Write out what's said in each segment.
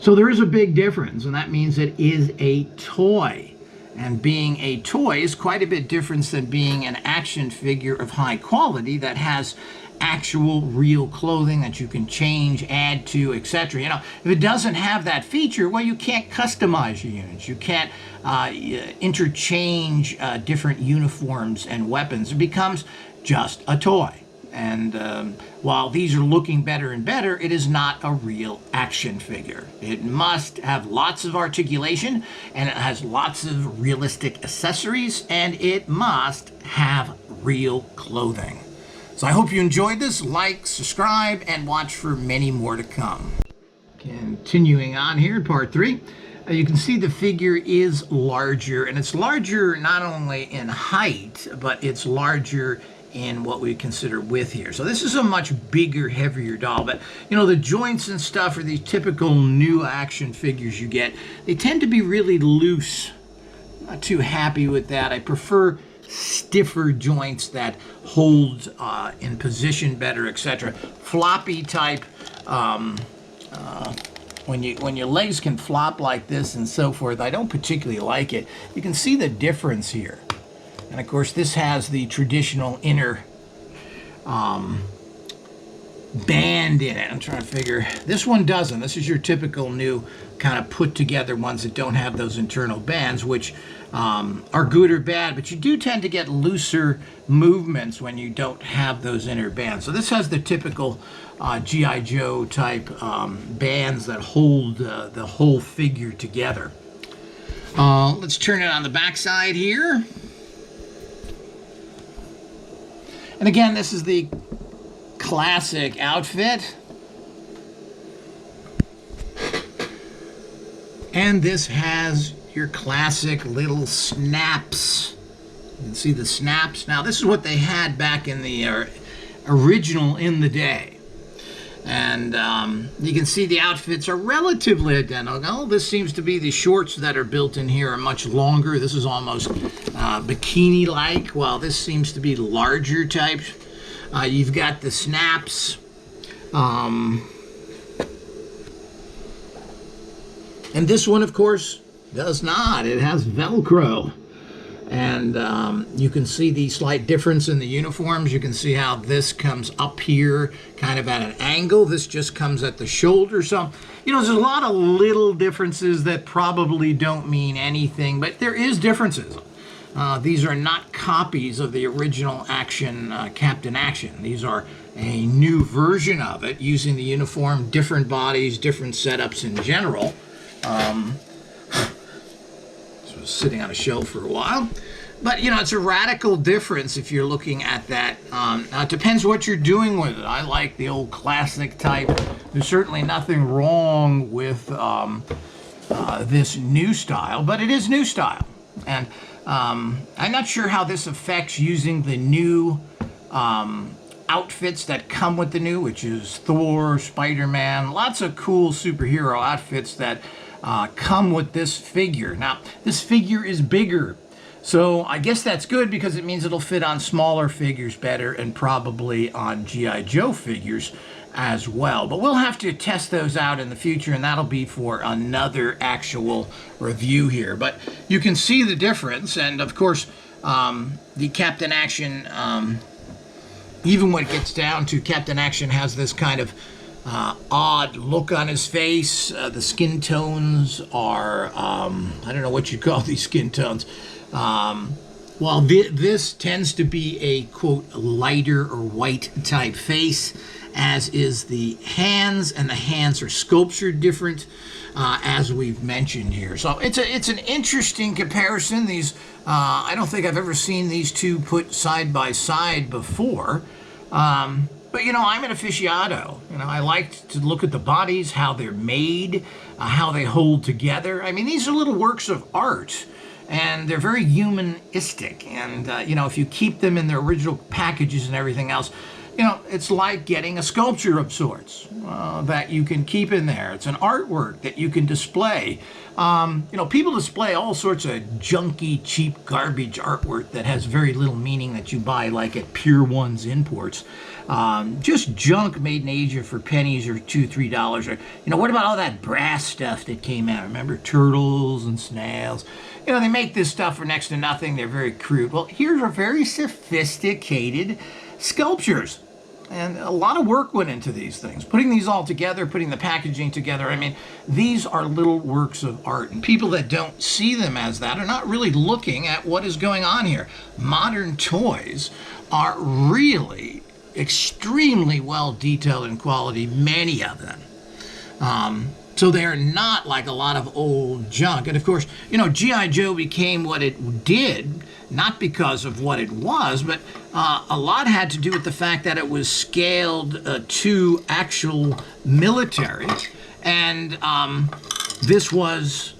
So there is a big difference, and that means it is a toy. And being a toy is quite a bit different than being an action figure of high quality that has actual real clothing that you can change, add to, etc. You know, if it doesn't have that feature, well, you can't customize your units. You can't interchange different uniforms and weapons. It becomes just a toy. And while these are looking better and better, it is not a real action figure. It must have lots of articulation, and it has lots of realistic accessories, and it must have real clothing. So I hope you enjoyed this. Like, subscribe, and watch for many more to come. Continuing on here in part 3, you can see the figure is larger, and it's larger not only in height, but it's larger in what we consider width here. So this is a much bigger, heavier doll, but you know, the joints and stuff are these typical new action figures you get. They tend to be really loose. Not too happy with that. I prefer stiffer joints that hold in position better, etc. Floppy type, when your legs can flop like this and so forth, I don't particularly like it. You can see the difference here. And of course, this has the traditional inner band in it. I'm trying to figure. This one doesn't. This is your typical new kind of put together ones that don't have those internal bands, which are good or bad, but you do tend to get looser movements when you don't have those inner bands. So this has the typical G.I. Joe type bands that hold the whole figure together. Let's turn it on the back side here. And again, this is the classic outfit. And this has your classic little snaps. You can see the snaps. Now, this is what they had back in the original in the day. And you can see the outfits are relatively identical. This seems to be the shorts that are built in here are much longer. This is almost bikini-like, while this seems to be larger type. You've got the snaps. And this one, of course, does not. It has Velcro. And you can see the slight difference in the uniforms. You can see how this comes up here kind of at an angle. This just comes at the shoulder. So, you know, there's a lot of little differences that probably don't mean anything, but there is differences. These are not copies of the original Action Captain Action. These are a new version of it using the uniform, different bodies, different setups in general. Sitting on a shelf for a while, but you know, it's a radical difference if you're looking at that. Now it depends what you're doing with it. I like the old classic type. There's certainly nothing wrong with this new style, but it is new style, and I'm not sure how this affects using the new outfits that come with the new, which is Thor, Spider-Man, lots of cool superhero outfits that come with this figure. Now, this figure is bigger, so I guess that's good because it means it'll fit on smaller figures better and probably on G.I. Joe figures as well. But we'll have to test those out in the future, and that'll be for another actual review here. But you can see the difference, and of course, the Captain Action, even when it gets down to Captain Action, has this kind of odd look on his face. The skin tones are, I don't know what you call these skin tones. While this tends to be a, quote, lighter or white type face, as is the hands, and the hands are sculptured different, as we've mentioned here. So it's an interesting comparison. These, I don't think I've ever seen these two put side by side before. But, you know, I'm an aficionado. You know, I like to look at the bodies, how they're made, how they hold together. I mean, these are little works of art, and they're very humanistic. And, you know, if you keep them in their original packages and everything else, You know, it's like getting a sculpture of sorts that you can keep in there. It's an artwork that you can display. You know, people display all sorts of junky, cheap, garbage artwork that has very little meaning that you buy like at Pier 1's Imports. Just junk made in Asia for pennies or $2, $3. Or, you know, what about all that brass stuff that came out? Remember turtles and snails? You know, they make this stuff for next to nothing. They're very crude. Well, here's a very sophisticated sculptures. And a lot of work went into these things. Putting these all together, putting the packaging together. I mean, these are little works of art. And people that don't see them as that are not really looking at what is going on here. Modern toys are really extremely well detailed in quality, many of them. So they're not like a lot of old junk. And of course, you know, G.I. Joe became what it did, not because of what it was, but a lot had to do with the fact that it was scaled to actual military. And this was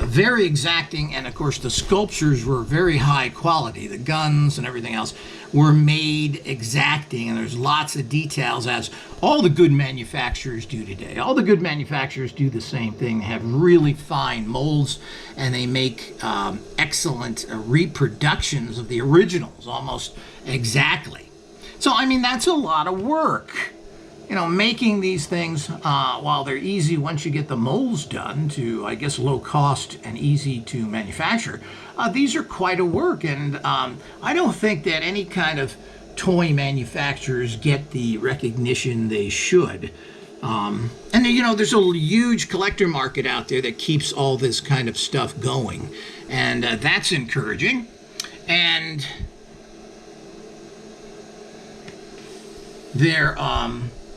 very exacting, and of course the sculptures were very high quality. The guns and everything else were made exacting, and there's lots of details, as all the good manufacturers do today. All the good manufacturers do the same thing. They have really fine molds, and they make excellent reproductions of the originals, almost exactly. So, I mean, that's a lot of work. You know, making these things, while they're easy once you get the molds done to, I guess, low cost and easy to manufacture, these are quite a work. And I don't think that any kind of toy manufacturers get the recognition they should. And, you know, there's a huge collector market out there that keeps all this kind of stuff going. And that's encouraging. And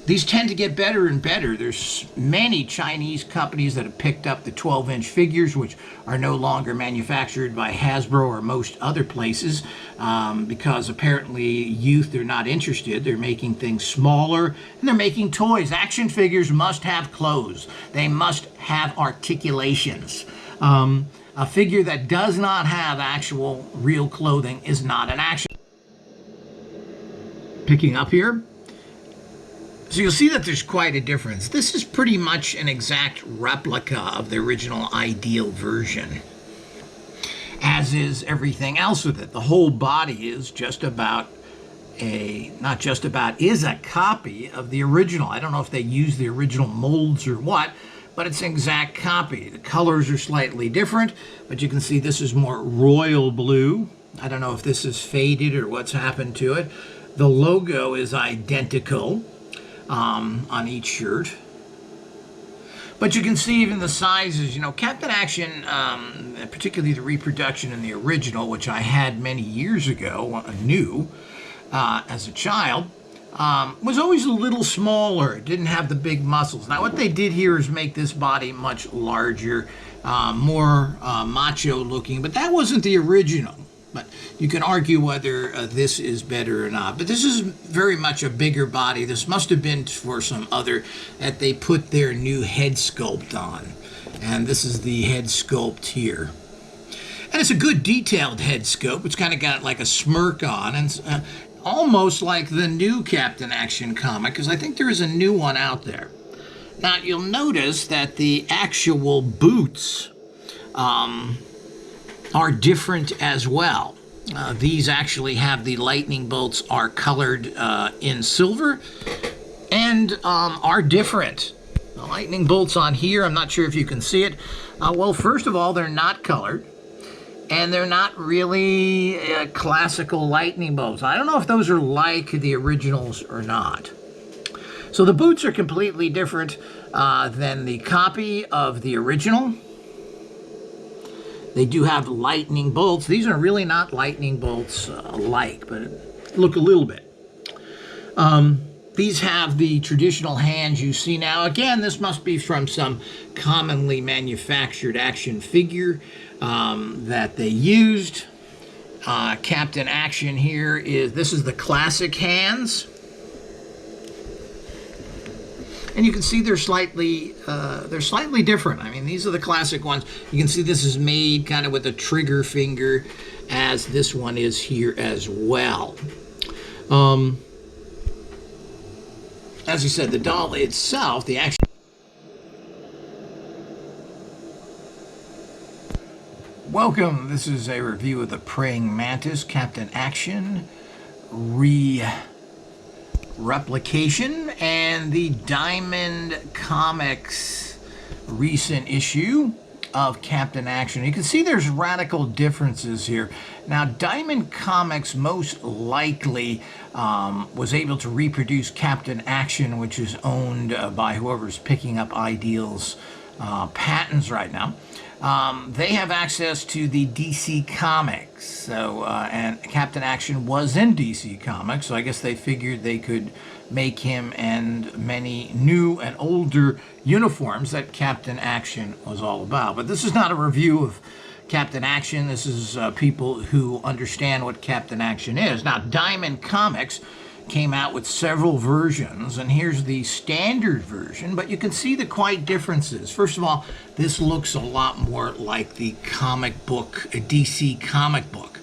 these tend to get better and better. There's many Chinese companies that have picked up the 12-inch figures, which are no longer manufactured by Hasbro or most other places, because apparently youth are not interested. They're making things smaller, and they're making toys. Action figures must have clothes. They must have articulations. A figure that does not have actual real clothing is not an action. Picking up here. So you'll see that there's quite a difference. This is pretty much an exact replica of the original ideal version, as is everything else with it. The whole body is just about is a copy of the original. I don't know if they use the original molds or what, but it's an exact copy. The colors are slightly different, but you can see this is more royal blue. I don't know if this is faded or what's happened to it. The logo is identical on each shirt. But you can see even the sizes. You know, Captain Action, particularly the reproduction in the original, which I had many years ago, new as a child, was always a little smaller. It didn't have the big muscles. Now what they did here is make this body much larger, more macho looking, but that wasn't the original. But you can argue whether this is better or not. But this is very much a bigger body. This must have been for some other that they put their new head sculpt on. And this is the head sculpt here. And it's a good detailed head sculpt. It's kind of got like a smirk on. And almost like the new Captain Action comic, because I think there is a new one out there. Now, you'll notice that the actual boots are different as well. These actually have the lightning bolts are colored in silver and are different. The lightning bolts on here, I'm not sure if you can see it. Well, first of all, they're not colored, and they're not really classical lightning bolts. I don't know if those are like the originals or not. So the boots are completely different than the copy of the original. They do have lightning bolts. These are really not lightning bolts alike, but look a little bit. These have the traditional hands you see now. Again, this must be from some commonly manufactured action figure that they used. Captain Action here this is the classic hands. And you can see they're slightly different. I mean, these are the classic ones. You can see this is made kind of with a trigger finger, as this one is here as well. as I said, the doll itself, the action. Welcome. This is a review of the Praying Mantis Captain Action replication and the Diamond Comics recent issue of Captain Action. You can see there's radical differences here. Now, Diamond Comics most likely was able to reproduce Captain Action, which is owned by whoever's picking up Ideal's patents right now. They have access to the DC Comics, so and Captain Action was in DC Comics, so I guess they figured they could make him and many new and older uniforms that Captain Action was all about. But this is not a review of Captain Action. This is people who understand what Captain Action is. Now, Diamond Comics came out with several versions, and here's the standard version, but you can see the quite differences. First of all, this looks a lot more like the comic book, a DC comic book,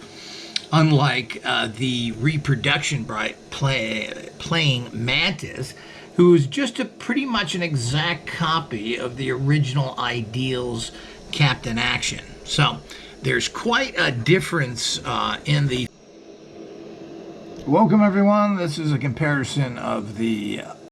unlike the reproduction by Praying Mantis, who is just pretty much an exact copy of the original Ideal's Captain Action. So there's quite a difference in the. Welcome everyone. This is a comparison of the